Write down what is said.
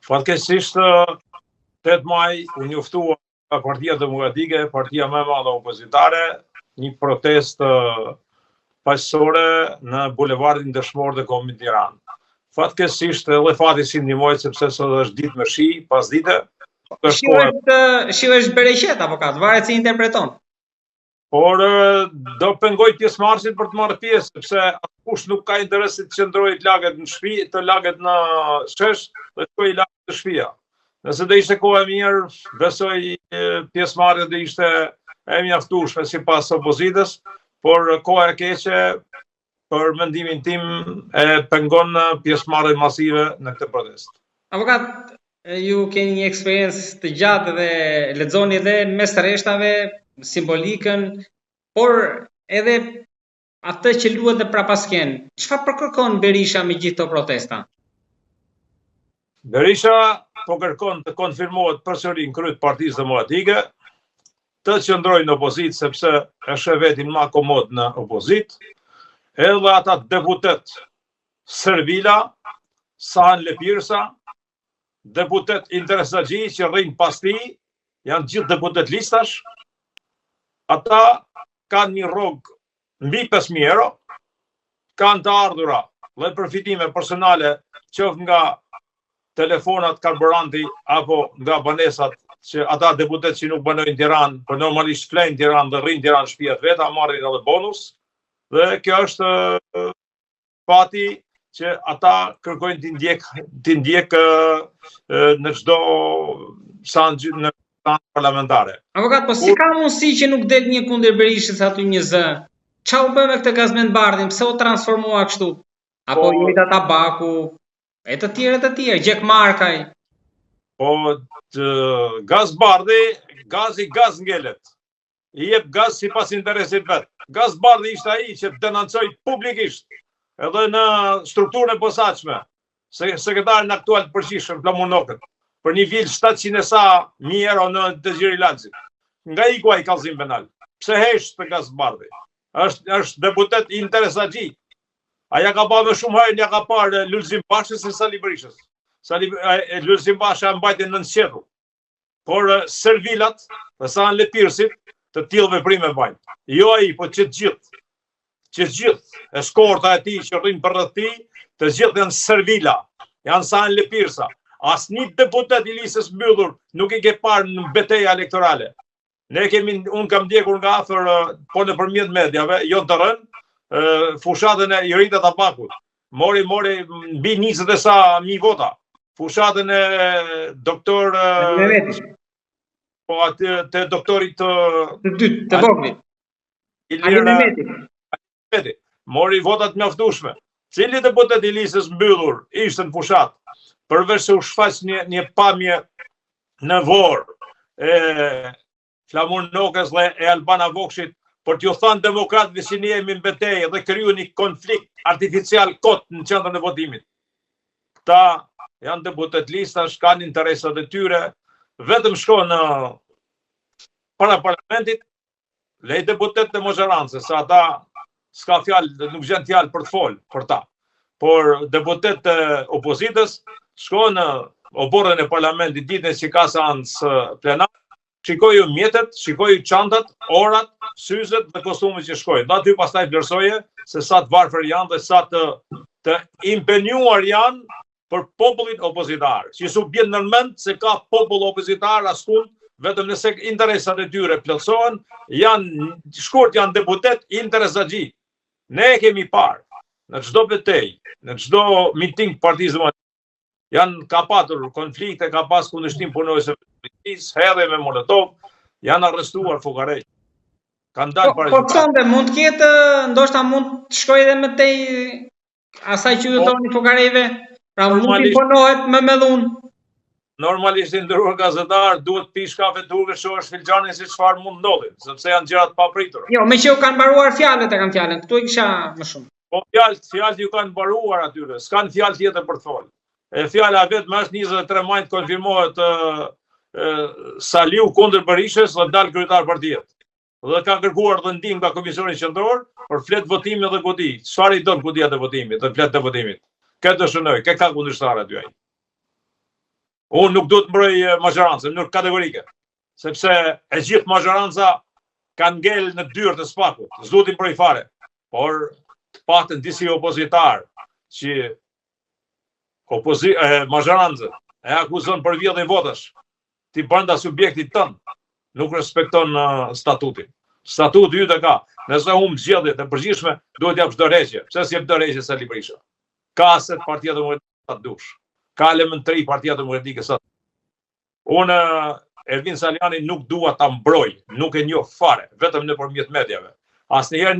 Fatkeqësisht 8 maj u njoftua nga Partia Demokratike, partia më e madhe opozitare, një protestë paqësore në bulevardin Dëshmor të Kombit Tiranë. Fatkeqësisht edhe fati si ndihmoi sepse sot është ditë me shi, pasdite. Shiu është bereqet avokat, varet si interpreton. Por do pengoj pjesëmarrësit për të marrë pjesë, sepse askush nuk ka interes të qëndrojë të laget në shtëpi, të laget në shesh, dhe shkojë i laget në shtëpia. Nëse do ishte kohë e mirë, besoj pjesëmarrja do ishte e mjaftueshme sipas opozitës, por koha e keqe për mendimin tim e pengon pjesëmarrje masive në këtë protestë. Avokat, ju keni një eksperiencë të gjatë dhe lexoni edhe mes të rreshtave simbolikën, por edhe atë që luhet dhe prapasken. Çfarë përkërkon Berisha me gjithë këto protesta? Berisha po kërkon të konfirmohet përsëri në krye të Partisë Demokratike, të qëndrojë në opozitë sepse është e vetin më komod në opozitë, edhe ata deputet Servila, Sahan Lepirsa, deputet Interesagji që rrinë pas tij, janë gjithë deputet listash. Ata kanë një rrogë mbi 5.000 euro, kanë të ardhura dhe përfitime personale qoftë nga telefonat, karburanti apo nga banesat që ata deputet që nuk banojnë në Tiranë, por normalisht flenë në Tiranë dhe rrinë në Tiranë shtëpiat veta, marrin edhe bonus. Dhe kjo është fati që ata kërkojnë të ndjek në çdo sanë në parlamentare. Avokat, po si ka mundësi që nuk del një kundër Berishës aty një zë? Qa u bë me këtë Gazmend Bardhin? Pse u transformua kështu? Apo Jolita Tabaku, e të tjerë, Gjek Markaj? Po Gaz Bardhi, gaz ngelet. I jep gaz sipas interesit vet. Gaz Bardhi ishte ai që denoncoi publikisht, edhe në strukturën e posaçme, sekretarin aktual të përgjithshëm Flamunokët, për një vil 700 e sa mijë euro në të Gjiri Laxit. Nga i kuaj kallëzim penal. Pse hesh të Gaz Bardhi? Është deputet Interesagji. Aja ka pa më shumë herë, ja ka parë Lulzim Bashës se Sali Berishës. Lulzim Basha mbajti në nësjetu. Por Servilat dhe Sahan Lepirsit të tillë veprime bajnë. Jo ai, po që gjithë, e skorta e tij që rrinë për rreth tij, të gjithë janë Servila, janë Sahan Lepirsa. Asnjë deputet i listës mbyllur nuk i ke parë në betejë elektorale. Unë kam ndjekur nga afër, po nëpërmjet mediave, jo të rënë, fushatën e Jolita Tabakut. Mori mbi 20 e sa mijë vota. Fushatën e doktor po atë të doktorit të dytë, të voglit. Mehmeti. Mori votat mjaftueshme. Cili deputet i listës mbyllur ishte në fushat? Përveç se u shfaq një pamje në vorë Flamunokës dhe e Albana Vokshit, por t'ju thanë demokratëve si ne jemi në betejë dhe kriju një konflikt artificial kot në qendrën e votimit. Këta janë deputet listash, kanë interesat e tyre, vetëm shkojnë në para parlamentit, lej deputet të mosheranse, se ata s'ka fjalë, nuk gjen fjalë për të folë për ta. Por deputet të opozitës shkojnë në oborën e parlamentit ditën që ka seancë plenar, shikoju mjetet, shikoju çantat, orat, syzet dhe kostumet që shkojnë. Aty pastaj vlerësoje se sa të varfër janë dhe sa të impenjuar janë për popullin opozitar. Që su bjen në mend se ka popull opozitar askund, vetëm nëse interesat e tyre plotësohen, janë deputet Interesagji. Ne e kemi parë në çdo betejë, në çdo miting Partisë Demokratike. Ka patur konflikte, ka pas kundërshtim punonjësve të policisë, hedhje me molotov, janë arrestuar fukarej. Kanë dalë para. Po çonde mund të ketë, ndoshta mund të shkojë edhe më tej asaj që ju thoni fukarejve, pra mund të imponohet me dhunë. Normalisht i ndëruar gazetar duhet pish kafe turke, shohësh filxhanin se çfarë mund ndodhin, sepse janë gjëra të papritura. Jo, me që u kanë mbaruar fjalët e kanë fjalën. Ktu i kisha më shumë. Po fjalët ju kanë mbaruar atyre, s'kan fjalë tjetër për të folë. Fjala vetëm është 23 maj të konfirmohet Saliu kundër Berishës dhe dalë kryetar partijet. Dhe ka kërkuar dhe ndihmë nga Komisioni Qendror për flet votimi dhe godi. Çfarë i don godia të votimit, të flet të votimit. Këtë shënoj, ka kundërshtar aty ai. Unë nuk do të mbroj mazhorancën në mënyrë kategorike, sepse e gjithë mazhoranca kanë ngel në dyrë të spakut, s'do t'i mbroj fare, por të paktën disi opozitar që mazhorancën e akuzon për vjedhje votash, ti brenda subjektit tënd, nuk respekton statutin. Statuti yt e ka. Nëse humb zgjedhjet e përgjithshme, duhet jap çdo rregje. Pse s'jep çdo rregje Sali Berisha? Ka aset Partia Demokratike sa dush. Ka elementari Partia Demokratike sa. Unë Ervin Saliani nuk dua ta mbroj, nuk e njoh fare, vetëm nëpërmjet mediave. Asnjëherë